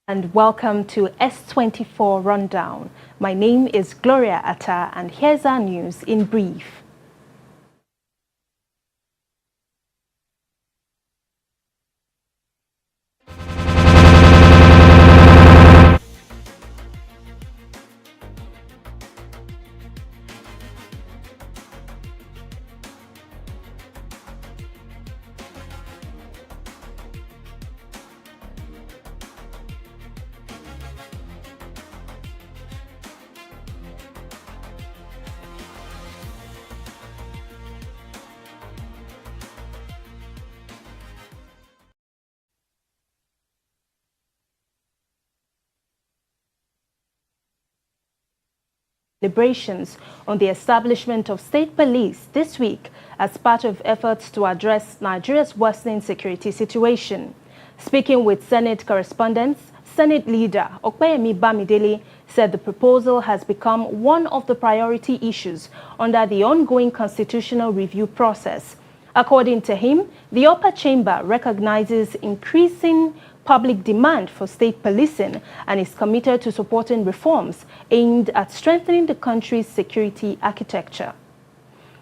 And welcome to S24 Rundown. My name is Gloria Atta, and here's our news in brief. Deliberations on the establishment of state police this week as part of efforts to address Nigeria's worsening security situation. Speaking with Senate correspondents, Senate leader Opeyemi Bamidele said the proposal has become one of the priority issues under the ongoing constitutional review process. According to him, the upper chamber recognizes increasing public demand for state policing and is committed to supporting reforms aimed at strengthening the country's security architecture.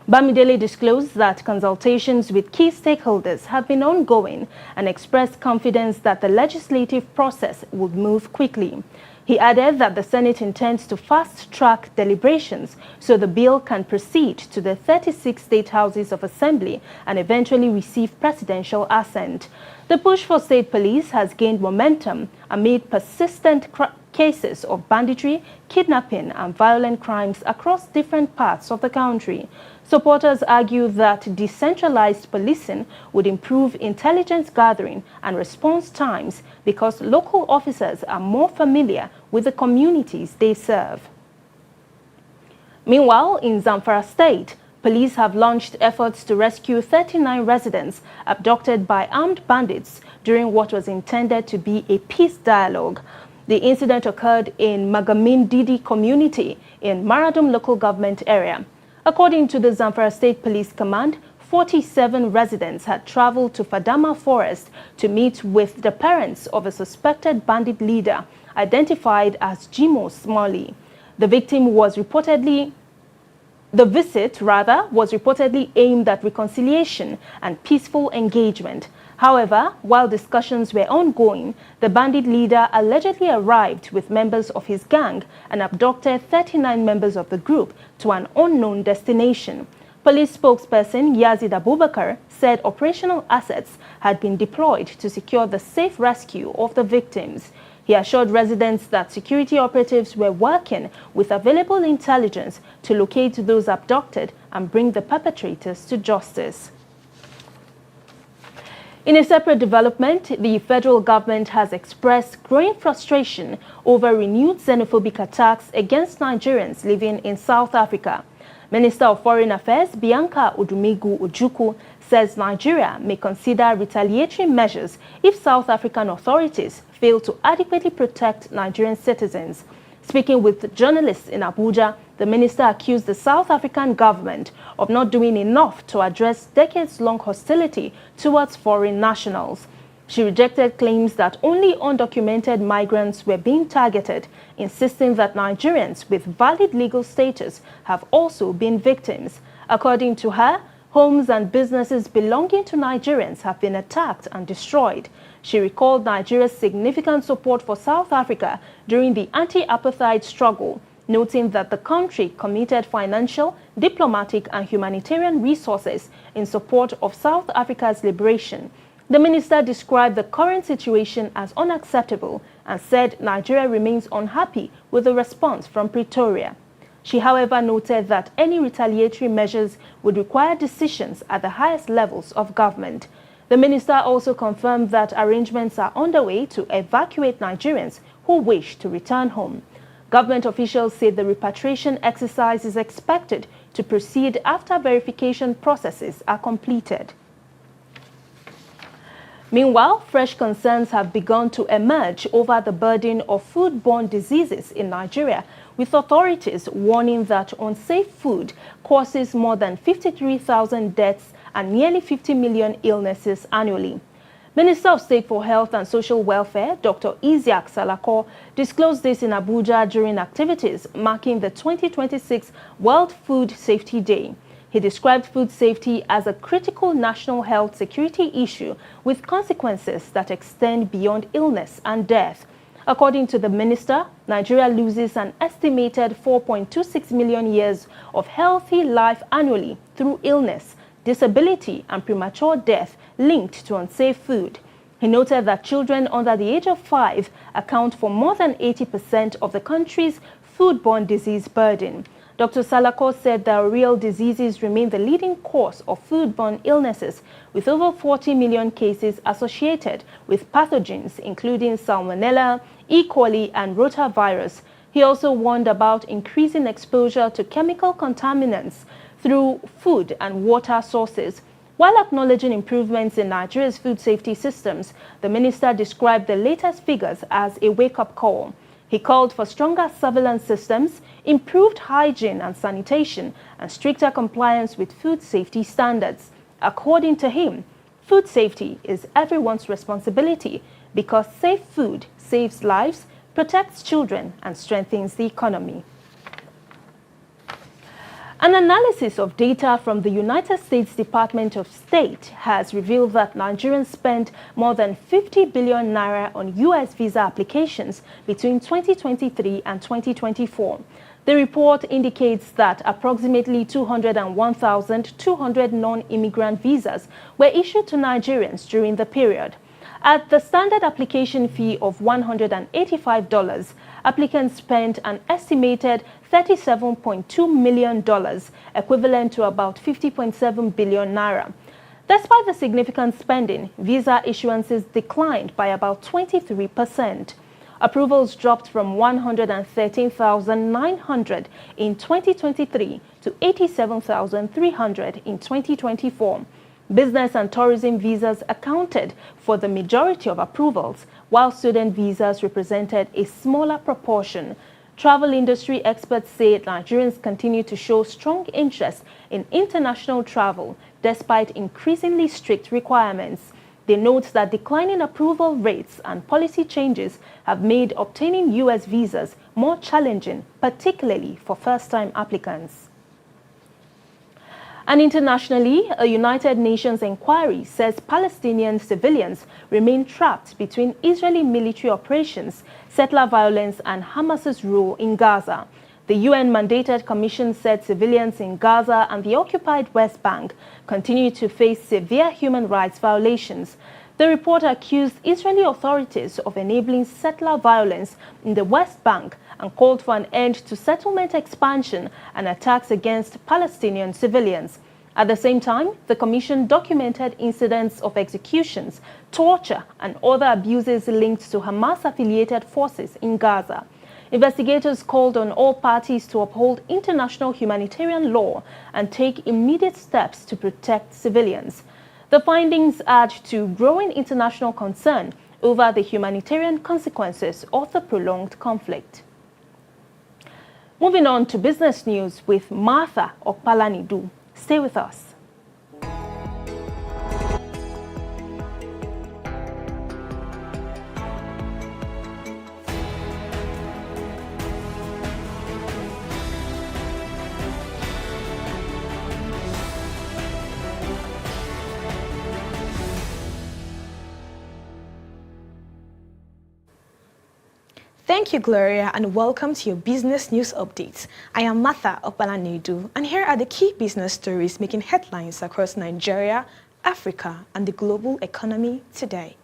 Bamidele disclosed that consultations with key stakeholders have been ongoing and expressed confidence that the legislative process would move quickly. He added that the Senate intends to fast-track deliberations so the bill can proceed to the 36 state houses of assembly and eventually receive presidential assent. The push for state police has gained momentum amid persistent cases of banditry, kidnapping, and violent crimes across different parts of the country. Supporters argue that decentralized policing would improve intelligence gathering and response times because local officers are more familiar with the communities they serve. Meanwhile, in Zamfara State, police have launched efforts to rescue 39 residents abducted by armed bandits during what was intended to be a peace dialogue. The incident occurred in Magamindidi community in Maradum local government area. According to the Zamfara State Police Command, 47 residents had traveled to Fadama Forest to meet with the parents of a suspected bandit leader identified as Jimo Smalley. The visit was reportedly aimed at reconciliation and peaceful engagement. However, while discussions were ongoing, the bandit leader allegedly arrived with members of his gang and abducted 39 members of the group to an unknown destination. Police spokesperson Yazid Abubakar said operational assets had been deployed to secure the safe rescue of the victims. He assured residents that security operatives were working with available intelligence to locate those abducted and bring the perpetrators to justice. In a separate development, the federal government has expressed growing frustration over renewed xenophobic attacks against Nigerians living in South Africa. Minister of Foreign Affairs Bianca Odumegu Ojukwu says Nigeria may consider retaliatory measures if South African authorities fail to adequately protect Nigerian citizens. Speaking with journalists in Abuja, the minister accused the South African government of not doing enough to address decades-long hostility towards foreign nationals. She rejected claims that only undocumented migrants were being targeted, insisting that Nigerians with valid legal status have also been victims. According to her, homes and businesses belonging to Nigerians have been attacked and destroyed. She recalled Nigeria's significant support for South Africa during the anti-apartheid struggle, noting that the country committed financial, diplomatic, and humanitarian resources in support of South Africa's liberation. The minister described the current situation as unacceptable and said Nigeria remains unhappy with the response from Pretoria. She, however, noted that any retaliatory measures would require decisions at the highest levels of government. The minister also confirmed that arrangements are underway to evacuate Nigerians who wish to return home. Government officials say the repatriation exercise is expected to proceed after verification processes are completed. Meanwhile, fresh concerns have begun to emerge over the burden of foodborne diseases in Nigeria, with authorities warning that unsafe food causes more than 53,000 deaths and nearly 50 million illnesses annually. Minister of State for Health and Social Welfare, Dr. Isiaq Salako, disclosed this in Abuja during activities marking the 2026 World Food Safety Day. He described food safety as a critical national health security issue with consequences that extend beyond illness and death. According to the minister, Nigeria loses an estimated 4.26 million years of healthy life annually through illness, disability, and premature death linked to unsafe food. He noted that children under the age of 5 account for more than 80% of the country's foodborne disease burden. Dr. Salako said diarrheal diseases remain the leading cause of foodborne illnesses, with over 40 million cases associated with pathogens including Salmonella, E. coli, and rotavirus. He also warned about increasing exposure to chemical contaminants through food and water sources. While acknowledging improvements in Nigeria's food safety systems, the minister described the latest figures as a wake-up call. He called for stronger surveillance systems, improved hygiene and sanitation, and stricter compliance with food safety standards. According to him, food safety is everyone's responsibility because safe food saves lives, protects children, and strengthens the economy. An analysis of data from the United States Department of State has revealed that Nigerians spent more than 50 billion naira on U.S. visa applications between 2023 and 2024. The report indicates that approximately 201,200 non-immigrant visas were issued to Nigerians during the period. At the standard application fee of $185, applicants spent an estimated $37.2 million, equivalent to about 50.7 billion naira. Despite the significant spending, visa issuances declined by about 23%. Approvals dropped from 113,900 in 2023 to 87,300 in 2024. Business and tourism visas accounted for the majority of approvals, while student visas represented a smaller proportion. Travel industry experts say Nigerians continue to show strong interest in international travel despite increasingly strict requirements. They note that declining approval rates and policy changes have made obtaining U.S. visas more challenging, particularly for first-time applicants. And internationally, a United Nations inquiry says Palestinian civilians remain trapped between Israeli military operations, settler violence, and Hamas's rule in Gaza. The UN-mandated commission said civilians in Gaza and the occupied West Bank continue to face severe human rights violations. The report accused Israeli authorities of enabling settler violence in the West Bank and called for an end to settlement expansion and attacks against Palestinian civilians. At the same time, the commission documented incidents of executions, torture, and other abuses linked to Hamas-affiliated forces in Gaza. Investigators called on all parties to uphold international humanitarian law and take immediate steps to protect civilians. The findings add to growing international concern over the humanitarian consequences of the prolonged conflict. Moving on to business news with Martha Okpalanidu. Stay with us. Thank you, Gloria, and welcome to your business news updates. I am Martha Okpalanidu, and here are the key business stories making headlines across Nigeria, Africa, and the global economy today.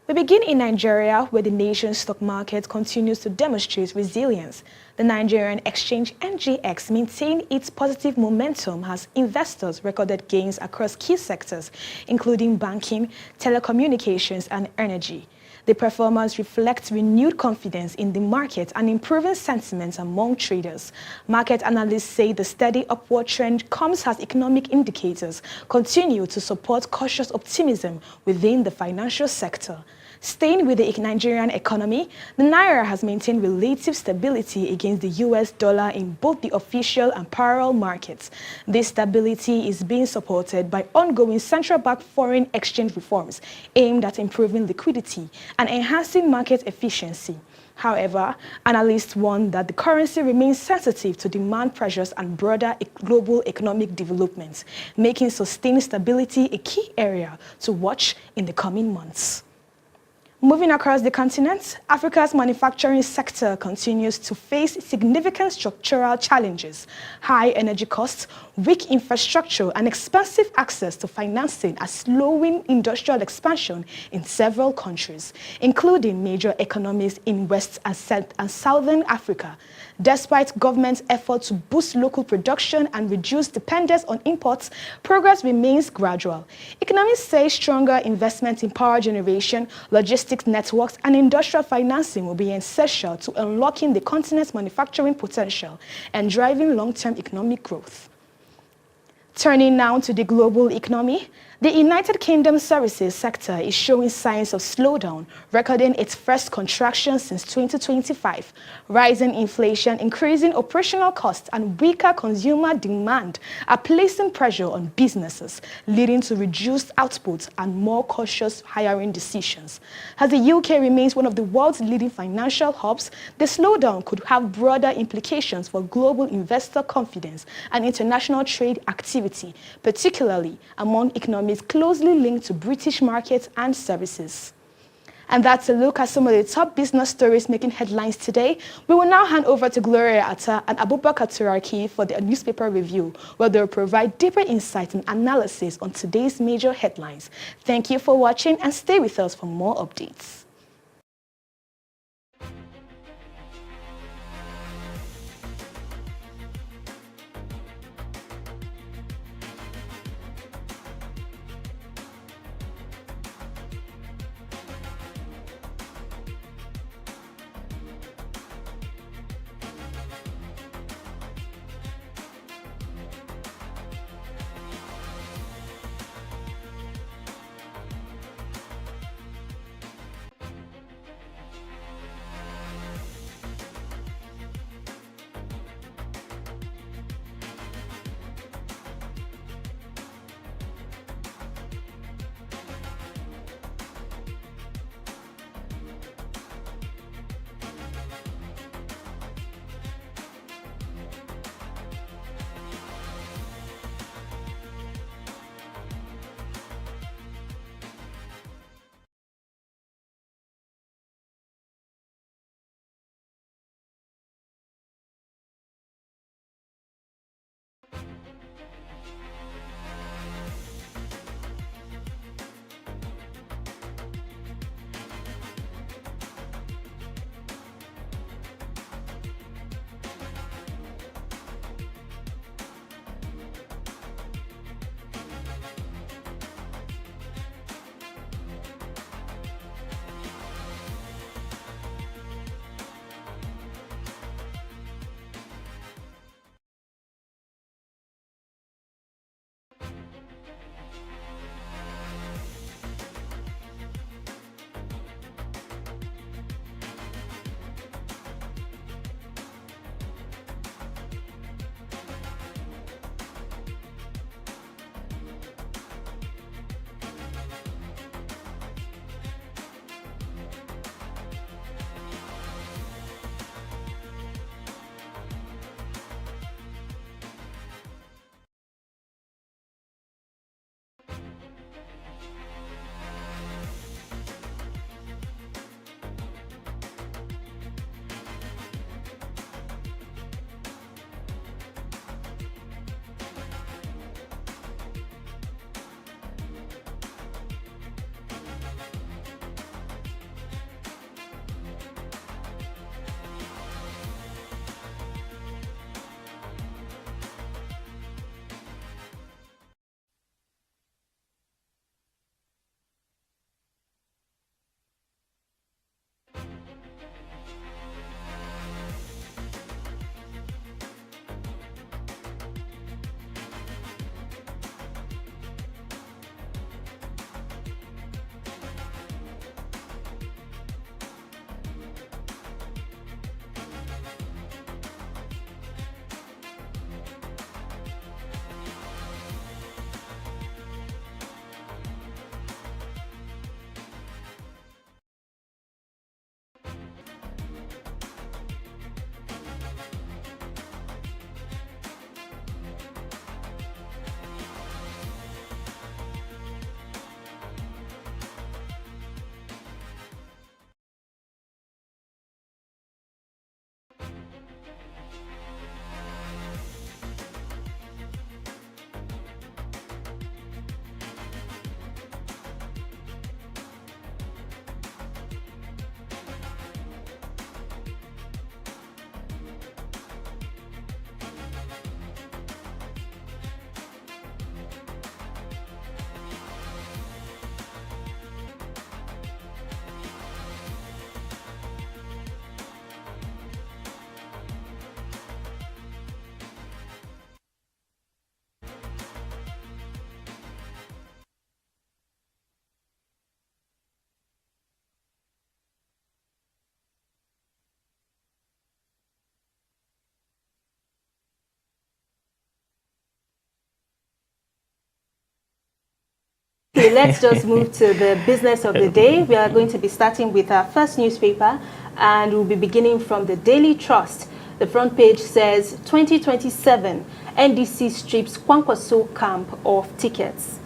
We begin in Nigeria, where the nation's stock market continues to demonstrate resilience. The Nigerian exchange NGX maintained its positive momentum as investors recorded gains across key sectors, including banking, telecommunications, and energy. The performance reflects renewed confidence in the market and improving sentiment among traders. Market analysts say the steady upward trend comes as economic indicators continue to support cautious optimism within the financial sector. Staying with the Nigerian economy, the Naira has maintained relative stability against the US dollar in both the official and parallel markets. This stability is being supported by ongoing central bank foreign exchange reforms aimed at improving liquidity and enhancing market efficiency. However, analysts warn that the currency remains sensitive to demand pressures and broader global economic developments, making sustained stability a key area to watch in the coming months. Moving across the continent, Africa's manufacturing sector continues to face significant structural challenges. High energy costs, weak infrastructure, and expensive access to financing are slowing industrial expansion in several countries, including major economies in West and Southern Africa. Despite government efforts to boost local production and reduce dependence on imports, progress remains gradual. Economists say stronger investment in power generation, logistics networks, and industrial financing will be essential to unlocking the continent's manufacturing potential and driving long-term economic growth. Turning now to the global economy, the United Kingdom services sector is showing signs of slowdown, recording its first contraction since 2025. Rising inflation, increasing operational costs, and weaker consumer demand are placing pressure on businesses, leading to reduced output and more cautious hiring decisions. As the UK remains one of the world's leading financial hubs, the slowdown could have broader implications for global investor confidence and international trade activity, particularly among economies closely linked to British markets and services. And that's a look at some of the top business stories making headlines today. We will now hand over to Gloria Atta and Abubakar Turaki for the newspaper review, where they'll provide deeper insight and analysis on today's major headlines. Thank you for watching and stay with us for more updates. Okay, let's just move to the business of the day. We are going to be starting with our first newspaper, and we'll be beginning from the Daily Trust. The front page says 2027 NDC strips Kwankwaso camp of tickets.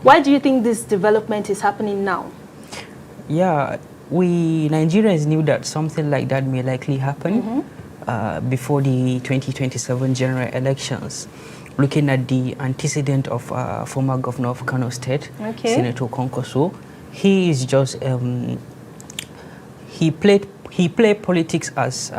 Why do you think this development is happening now? Yeah, we Nigerians knew that something like that may likely happen before the 2027 general elections. Looking at the antecedent of former governor of Kano State, Senator Kwankwaso, he is just he played politics as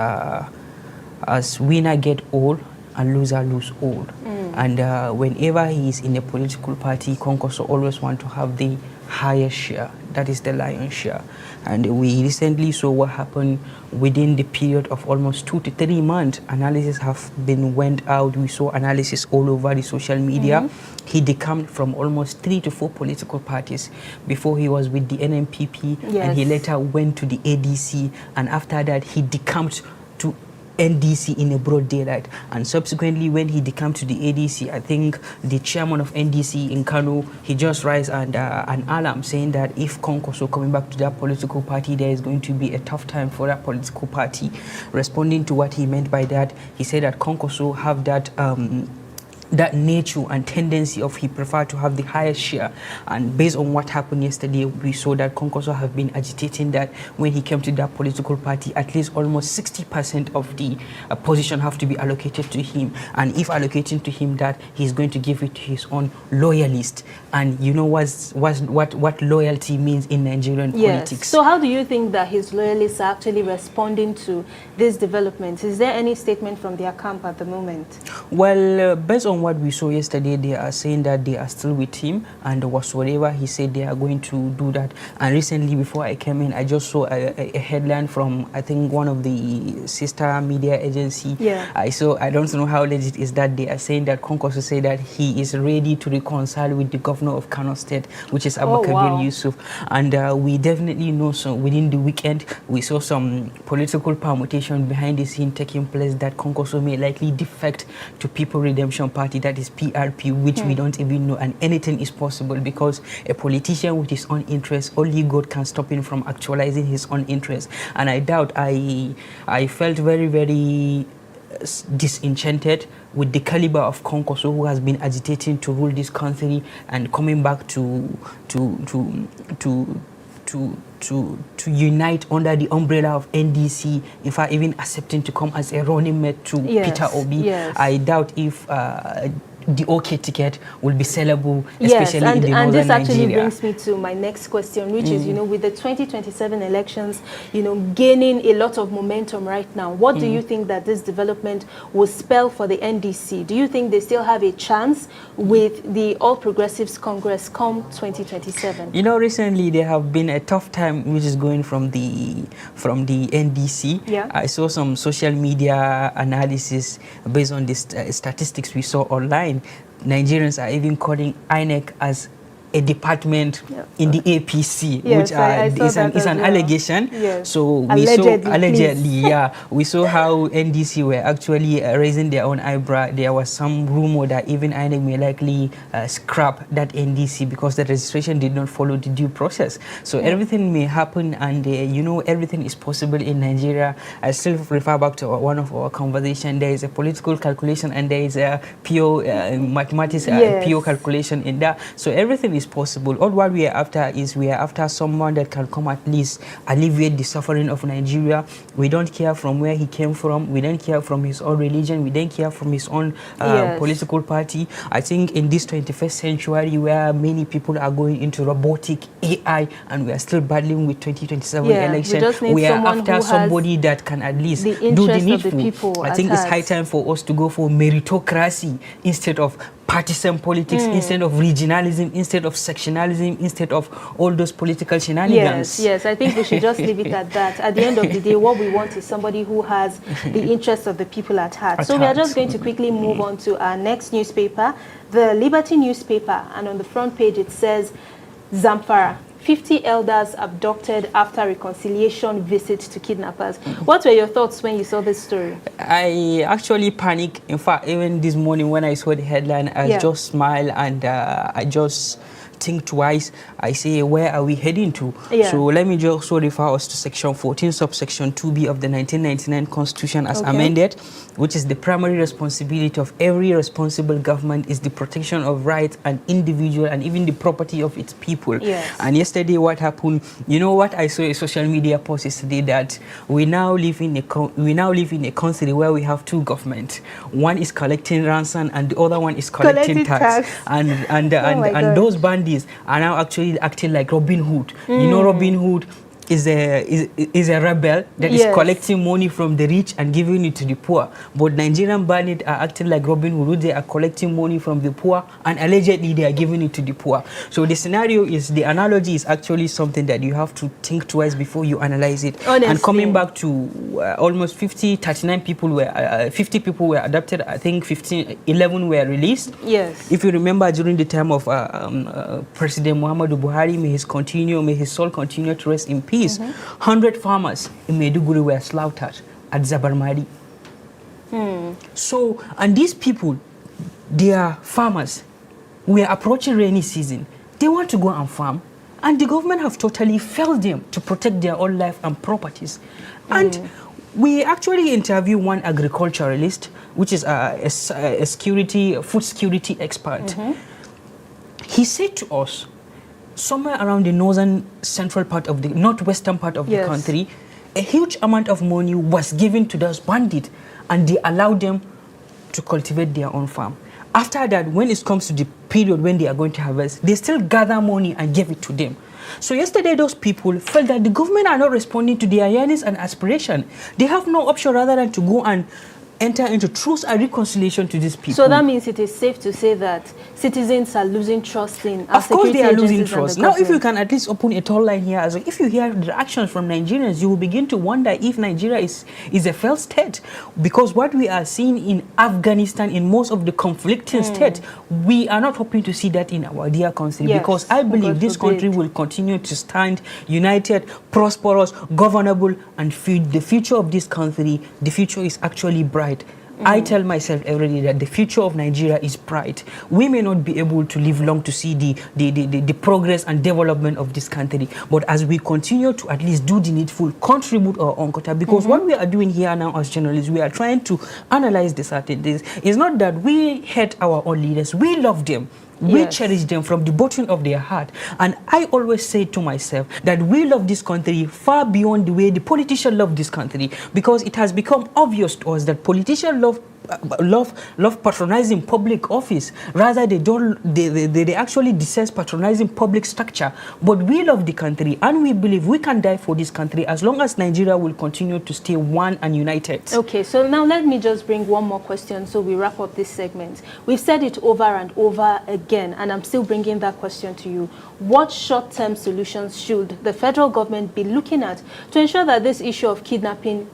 winner get all and loser lose all. And whenever he is in a political party, Kwankwaso always want to have the highest share, that is the lion's share. And we recently saw what happened within the period of almost 2 to 3 months. Analysis have been went out. We saw analysis all over the social media. He decamped from almost 3 to 4 political parties. Before he was with the NMPP, and he later went to the ADC, and after that he decamped to NDC in a broad daylight. And subsequently, when he decamped to the ADC, I think the chairman of NDC in Kano, he just raised an alarm saying that if Kwankwaso coming back to that political party, there is going to be a tough time for that political party. Responding to what he meant by that, he said that Kwankwaso have that nature and tendency of he prefer to have the highest share. And based on what happened yesterday, we saw that Kwankwaso have been agitating that when he came to that political party, at least almost 60% of the position have to be allocated to him. And if allocating to him that, he's going to give it to his own loyalist. And you know what loyalty means in Nigerian politics. So how do you think that his loyalists are actually responding to this development? Is there any statement from their camp at the moment? Well, based on what we saw yesterday, they are saying that they are still with him, and whatsoever he said, they are going to do that. And recently, before I came in, I just saw a headline from, I think, one of the sister media agency. I don't know how legit is that. They are saying that Kwankwaso said that he is ready to reconcile with the governor of Kano State, which is Abubakar Yusuf. And we definitely know, so within the weekend, we saw some political permutation behind the scene taking place that Kwankwaso may likely defect to People Redemption Party, that is PRP, which we don't even know, and anything is possible because a politician with his own interests, only God can stop him from actualizing his own interests. And I doubt, I felt very, very disenchanted with the caliber of Kwankwaso, who has been agitating to rule this country and coming back to unite under the umbrella of NDC, in fact even accepting to come as a running mate to Peter Obi. I doubt if the OK ticket will be sellable, especially in the northern Nigeria. And this actually brings me to my next question, which is, with the 2027 elections, gaining a lot of momentum right now, what do you think that this development will spell for the NDC? Do you think they still have a chance with the All Progressives Congress come 2027? Recently there have been a tough time which is going from the NDC. I saw some social media analysis based on the statistics we saw online. Nigerians are even calling INEC as a department in the APC, which is an allegation. So we we saw how NDC were actually raising their own eyebrow. There was some rumor that even INEC may likely scrap that NDC because the registration did not follow the due process. So everything may happen, and everything is possible in Nigeria. I still refer back to one of our conversation. There is a political calculation and there is a pure mathematics, pure calculation in that. So everything is possible. All what we are after is someone that can come at least alleviate the suffering of Nigeria. We don't care from where he came from. We don't care from his own religion. We don't care from his own political party. I think in this 21st century where many people are going into robotic AI and we are still battling with 2027 election, we are after somebody that can at least do the needful. I think it's high time for us to go for meritocracy instead of partisan politics, instead of regionalism, instead of sectionalism, instead of all those political shenanigans. Yes, I think we should just leave it at that. At the end of the day, what we want is somebody who has the interests of the people at heart. So we are just going to quickly move on to our next newspaper, the Liberty newspaper, and on the front page it says, Zamfara, 50 elders abducted after reconciliation visit to kidnappers. What were your thoughts when you saw this story? I actually panicked. In fact, even this morning when I saw the headline, I just smiled and I just think twice. I say, where are we heading to? Yeah. So let me just also refer us to Section 14, subsection 2B of the 1999 Constitution as amended, which is the primary responsibility of every responsible government is the protection of rights and individual and even the property of its people. Yes. And yesterday what happened, you know what, I saw a social media post yesterday that we now live in a country where we have two governments. One is collecting ransom and the other one is collecting tax. And those bandits are now actually acting like Robin Hood. You know, Robin Hood is a rebel that is collecting money from the rich and giving it to the poor. But Nigerian bandits are acting like Robin Hood. They are collecting money from the poor and allegedly they are giving it to the poor. So the scenario is, the analogy is actually something that you have to think twice before you analyze it. Honestly. And coming back to almost 50 people were adopted. I think 11 were released. Yes. If you remember, during the time of President Muhammadu Buhari, may his soul continue to rest in peace. 100 farmers in Maiduguri were slaughtered at Zabarmari. So, and these people, they are farmers. We are approaching rainy season. They want to go and farm, and the government have totally failed them to protect their own life and properties. And we actually interviewed one agriculturalist, which is a food security expert. He said to us, somewhere around the northwestern part of the country, a huge amount of money was given to those bandits and they allowed them to cultivate their own farm. After that, when it comes to the period when they are going to harvest, they still gather money and give it to them. So yesterday, those people felt that the government are not responding to their yearnings and aspiration. They have no option rather than to go and enter into truth and reconciliation to these people. So that means it is safe to say that citizens are losing trust in our Of course they are losing agencies trust. and the Now, if you government. can at least open a tall line here, as well, if you hear the reactions from Nigerians, you will begin to wonder if Nigeria is a failed state. Because what we are seeing in Afghanistan, in most of the conflicting states, we are not hoping to see that in our dear country. Yes. Because I believe God this forbid. country will continue to stand united, prosperous, governable, and the future of this country, the future is actually bright. I tell myself every day that the future of Nigeria is bright. We may not be able to live long to see the progress and development of this country, but as we continue to at least do the needful, contribute our own quota, because what we are doing here now as journalists, we are trying to analyze the certain things. It's not that we hate our own leaders, we love them. We cherish them from the bottom of their heart. And I always say to myself that we love this country far beyond the way the politicians love this country, because it has become obvious to us that politicians love patronizing public office. Rather, they actually detest patronizing public structure. But we love the country and we believe we can die for this country as long as Nigeria will continue to stay one and united. Okay, so now let me just bring one more question so we wrap up this segment. We've said it over and over again, and I'm still bringing that question to you. What short-term solutions should the federal government be looking at to ensure that this issue of kidnapping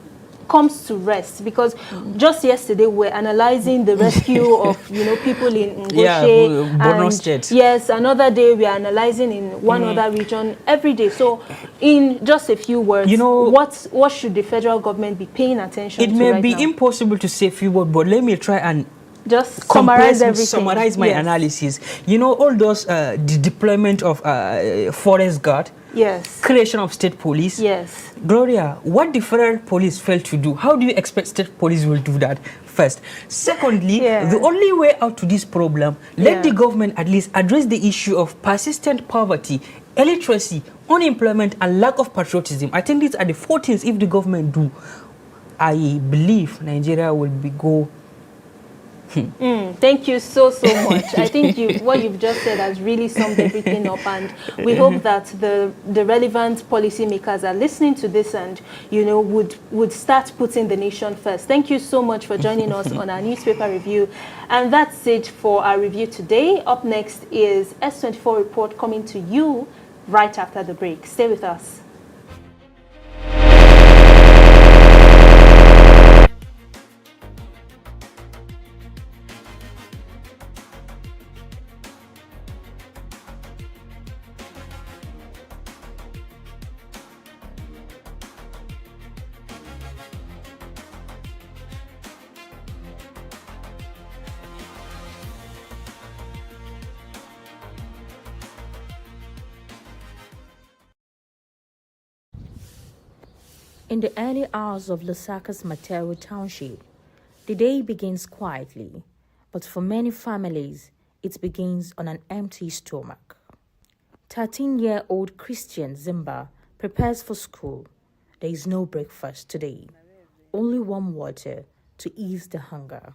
comes to rest? Because just yesterday we're analyzing the rescue of people in Ngoshe, Borno State. Yes, another day we are analyzing in one other region every day. So in just a few words, what should the federal government be paying attention to? It may be impossible to say a few words, but let me try and just summarize my analysis. All those the deployment of forest guard, creation of state police. Yes. Gloria, what the federal police failed to do, how do you expect state police will do that? First. Secondly, the only way out to this problem, let the government at least address the issue of persistent poverty, illiteracy, unemployment, and lack of patriotism. I think these are the 4 things. If the government do, I believe Nigeria will go. Thank you so much. I think what you've just said has really summed everything up, and we hope that the relevant policymakers are listening to this and would start putting the nation first. Thank you so much for joining us on our newspaper review, and that's it for our review today. Up next is S24 Report coming to you right after the break. Stay with us. In the early hours of Lusaka's Matero Township, the day begins quietly, but for many families, it begins on an empty stomach. 13-year-old Christian Zimba prepares for school. There is no breakfast today, only warm water to ease the hunger.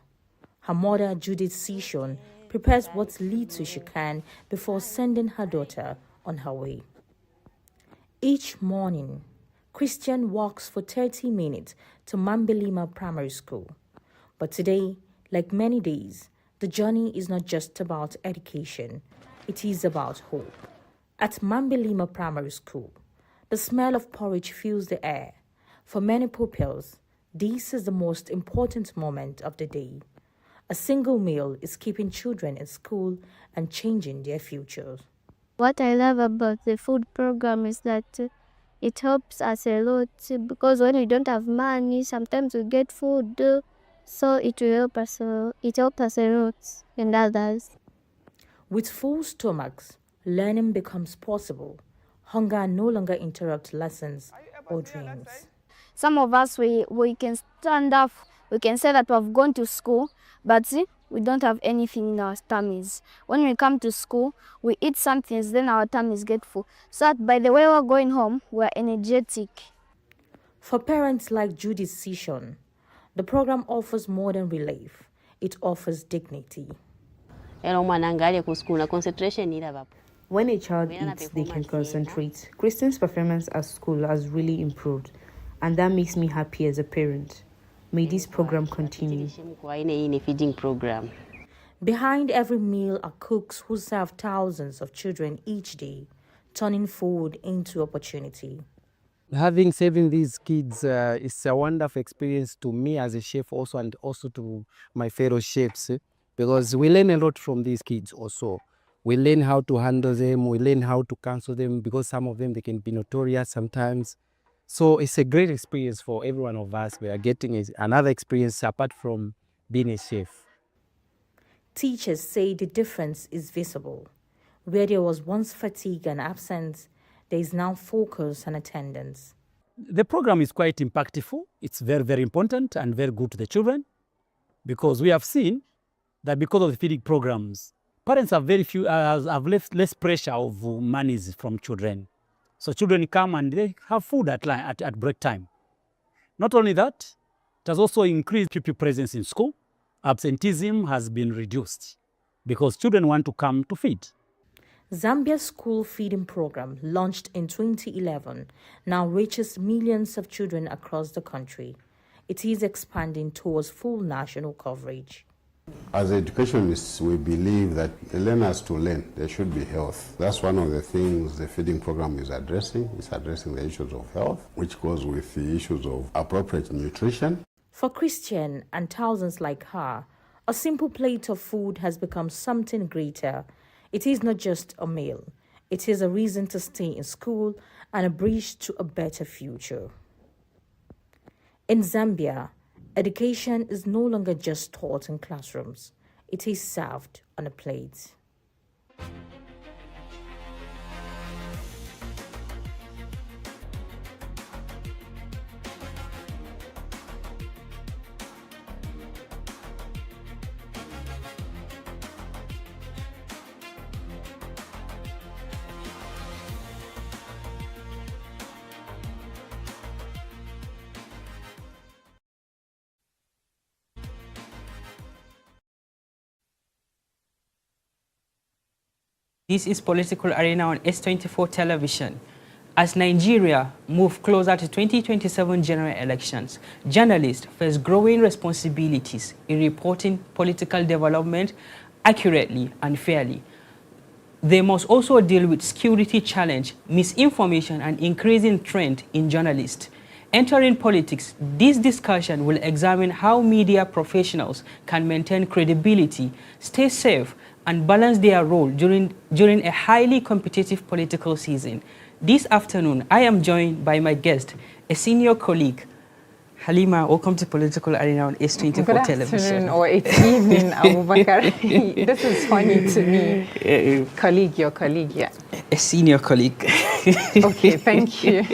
Her mother, Judith Sishon, prepares what little she can before sending her daughter on her way. Each morning, Christian walks for 30 minutes to Mambilima Primary School. But today, like many days, the journey is not just about education, it is about hope. At Mambilima Primary School, the smell of porridge fills the air. For many pupils, this is the most important moment of the day. A single meal is keeping children in school and changing their futures. What I love about the food program is that it helps us a lot, because when we don't have money, sometimes we get food, so it will help us. It helps us a lot and others. With full stomachs, learning becomes possible. Hunger no longer interrupts lessons or dreams. Some of us, we can stand up, we can say that we've gone to school, but we don't have anything in our tummies. When we come to school, we eat something, then our tummies get full. So that by the way we're going home, we're energetic. For parents like Judith Sishon, the program offers more than relief. It offers dignity. When a child eats, they can concentrate. Christine's performance at school has really improved, and that makes me happy as a parent. May this program continue. Behind every meal are cooks who serve thousands of children each day, turning food into opportunity. Serving these kids is a wonderful experience to me as a chef also, and also to my fellow chefs, because we learn a lot from these kids also. We learn how to handle them, we learn how to counsel them, because some of them, they can be notorious sometimes. So it's a great experience for every one of us. We are getting another experience apart from being a chef. Teachers say the difference is visible. Where there was once fatigue and absence, there is now focus and attendance. The program is quite impactful. It's very, very important and very good to the children, because we have seen that because of the feeding programs, parents have less pressure of monies from children. So children come and they have food at break time. Not only that, it has also increased pupil presence in school. Absenteeism has been reduced because children want to come to feed. Zambia's school feeding program, launched in 2011, now reaches millions of children across the country. It is expanding towards full national coverage. As educationists, we believe that the learners to learn, there should be health. That's one of the things the feeding program is addressing. It's addressing the issues of health, which goes with the issues of appropriate nutrition. For Christian and thousands like her, a simple plate of food has become something greater. It is not just a meal. It is a reason to stay in school and a bridge to a better future. In Zambia, education is no longer just taught in classrooms. It is served on a plate. This is Political Arena on S24 television. As Nigeria moves closer to 2027 general elections, journalists face growing responsibilities in reporting political development accurately and fairly. They must also deal with security challenge, misinformation, and increasing trend in journalists. Entering politics, this discussion will examine how media professionals can maintain credibility, stay safe, and balance their role during a highly competitive political season. This afternoon, I am joined by my guest, a senior colleague, Halima, welcome to Political Arena on S24 Good television. afternoon, or it's evening, Abubakar. This is funny to me. Colleague, your colleague, yeah. A senior colleague. Okay, thank you.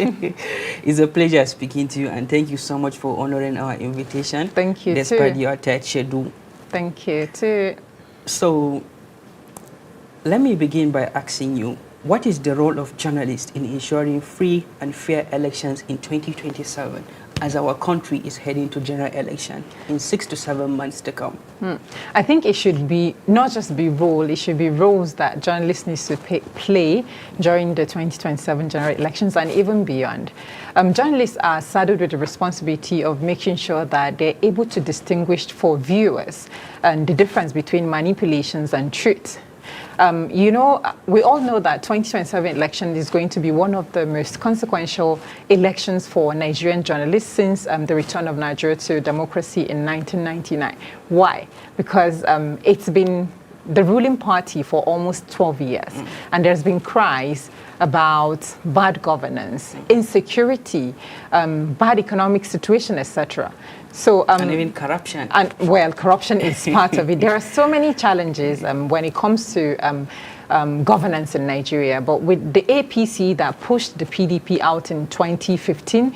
It's a pleasure speaking to you, and thank you so much for honoring our invitation. Thank you, despite too. your tight schedule. Thank you, too. So, let me begin by asking you, what is the role of journalists in ensuring free and fair elections in 2027 as our country is heading to general election in 6 to 7 months to come? I think it should be not just be role, it should be roles that journalists need to play during the 2027 general elections and even beyond. Journalists are saddled with the responsibility of making sure that they're able to distinguish for viewers and the difference between manipulations and truth. You know, we all know that 2027 election is going to be one of the most consequential elections for Nigerian journalists since the return of Nigeria to democracy in 1999. Why? Because it's been the ruling party for almost 12 years, and there's been cries about bad governance, insecurity, bad economic situation, etc. So, and even corruption. And well, corruption is part of it. There are so many challenges when it comes to governance in Nigeria. But with the APC that pushed the PDP out in 2015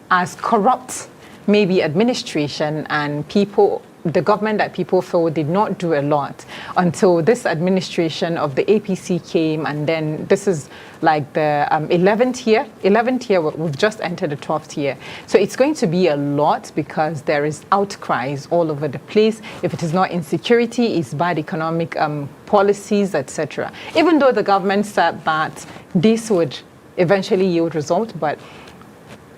as corrupt, maybe administration and people, the government that people feel did not do a lot until this administration of the APC came, and then this is like the 11th year, we've just entered the 12th year. So it's going to be a lot because there is outcries all over the place. If it is not insecurity, it's bad economic policies, etc. Even though the government said that this would eventually yield results, but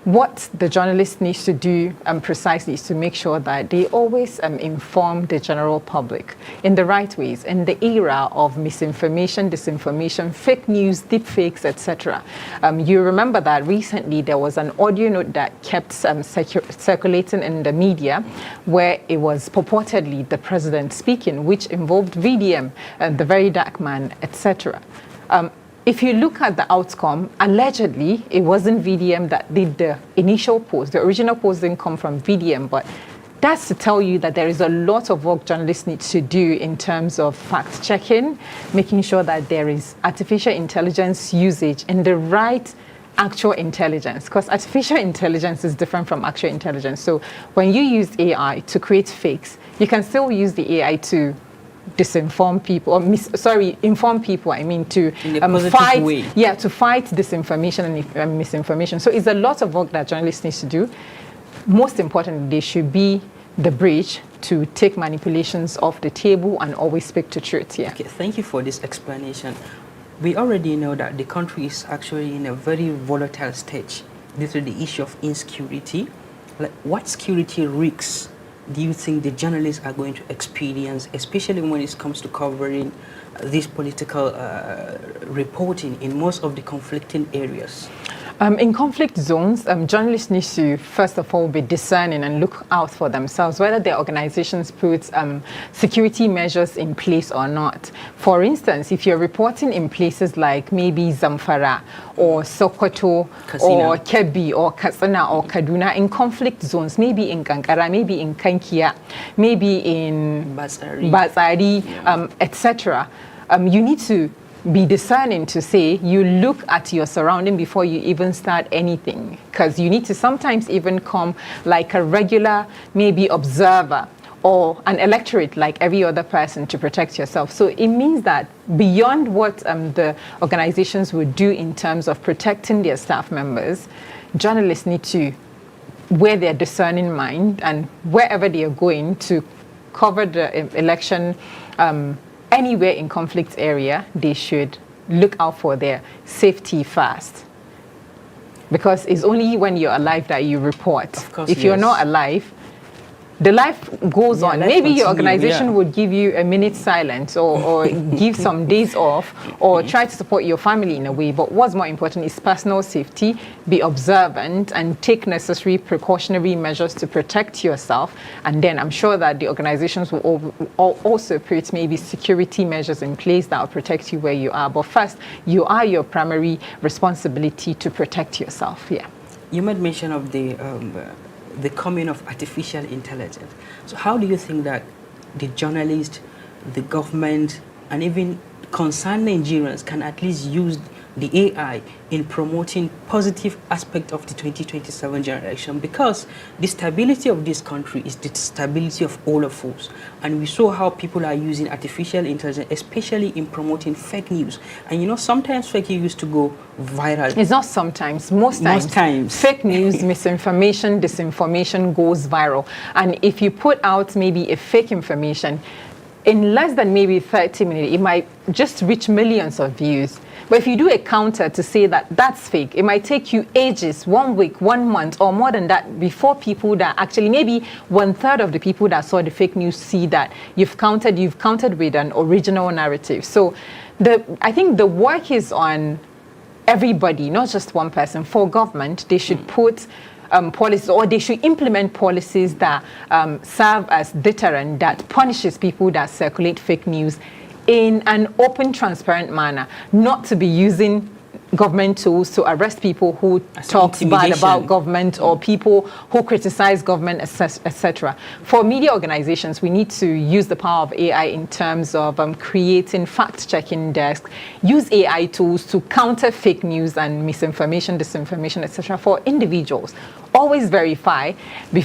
what the journalist needs to do precisely is to make sure that they always inform the general public in the right ways in the era of misinformation, disinformation, fake news, deep fakes, etc. You remember that recently there was an audio note that kept circulating in the media where it was purportedly the president speaking, which involved VDM, the very dark man, etc. If you look at the outcome, allegedly, it wasn't VDM that did the initial post. The original post didn't come from VDM, but that's to tell you that there is a lot of work journalists need to do in terms of fact-checking, making sure that there is artificial intelligence usage in the right actual intelligence, because artificial intelligence is different from actual intelligence. So when you use AI to create fakes, you can still use the AI to disinform people, or inform people, I mean, to fight, to fight disinformation and misinformation. So it's a lot of work that journalists need to do. Most importantly, they should be the bridge to take manipulations off the table and always speak to truth. Yeah. Okay, thank you for this explanation. We already know that the country is actually in a very volatile stage due to the issue of insecurity. Like, what security risks do you think the journalists are going to experience, especially when it comes to covering this political reporting in most of the conflicting areas? In conflict zones, journalists need to, first of all, be discerning and look out for themselves, whether their organizations put security measures in place or not. For instance, if you're reporting in places like maybe Zamfara or Sokoto or Kebbi or Katsina or Kaduna, in conflict zones, maybe in Kankara, maybe in Kankia, maybe in Batsari, etc., you need to be discerning to say you look at your surrounding before you even start anything, because you need to sometimes even come like a regular maybe observer or an electorate like every other person to protect yourself. So it means that beyond what the organizations would do in terms of protecting their staff members, journalists need to wear their discerning mind, and wherever they are going to cover the election anywhere in conflict area, they should look out for their safety first. Because it's only when you're alive that you report. Of course, if you're not alive, the life goes on. Maybe your organization would give you a minute's silence or give some days off or try to support your family in a way. But what's more important is personal safety. Be observant and take necessary precautionary measures to protect yourself. And then I'm sure that the organizations will also put maybe security measures in place that will protect you where you are. But first, you are your primary responsibility to protect yourself. Yeah. You made mention of the the coming of artificial intelligence. So how do you think that the journalists, the government, and even concerned Nigerians can at least use the AI in promoting positive aspect of the 2027 general election? Because the stability of this country is the stability of all of us. And we saw how people are using artificial intelligence, especially in promoting fake news. And you know, sometimes fake news used to go viral. It's not sometimes, most times. Most times. Fake news, misinformation, disinformation goes viral. And if you put out maybe a fake information, in less than maybe 30 minutes, it might just reach millions of views. But if you do a counter to say that that's fake, it might take you ages, 1 week, 1 month, or more than that, before people that actually, maybe 1/3 of the people that saw the fake news see that you've countered with an original narrative. So I think the work is on everybody, not just one person. For government, they should put policies, or they should implement policies that serve as deterrent, that punishes people that circulate fake news in an open, transparent manner, not to be using government tools to arrest people who talk bad about government or people who criticize government, etc. For media organizations, we need to use the power of AI in terms of creating fact-checking desks, use AI tools to counter fake news and misinformation, disinformation, etc. For individuals, always verify before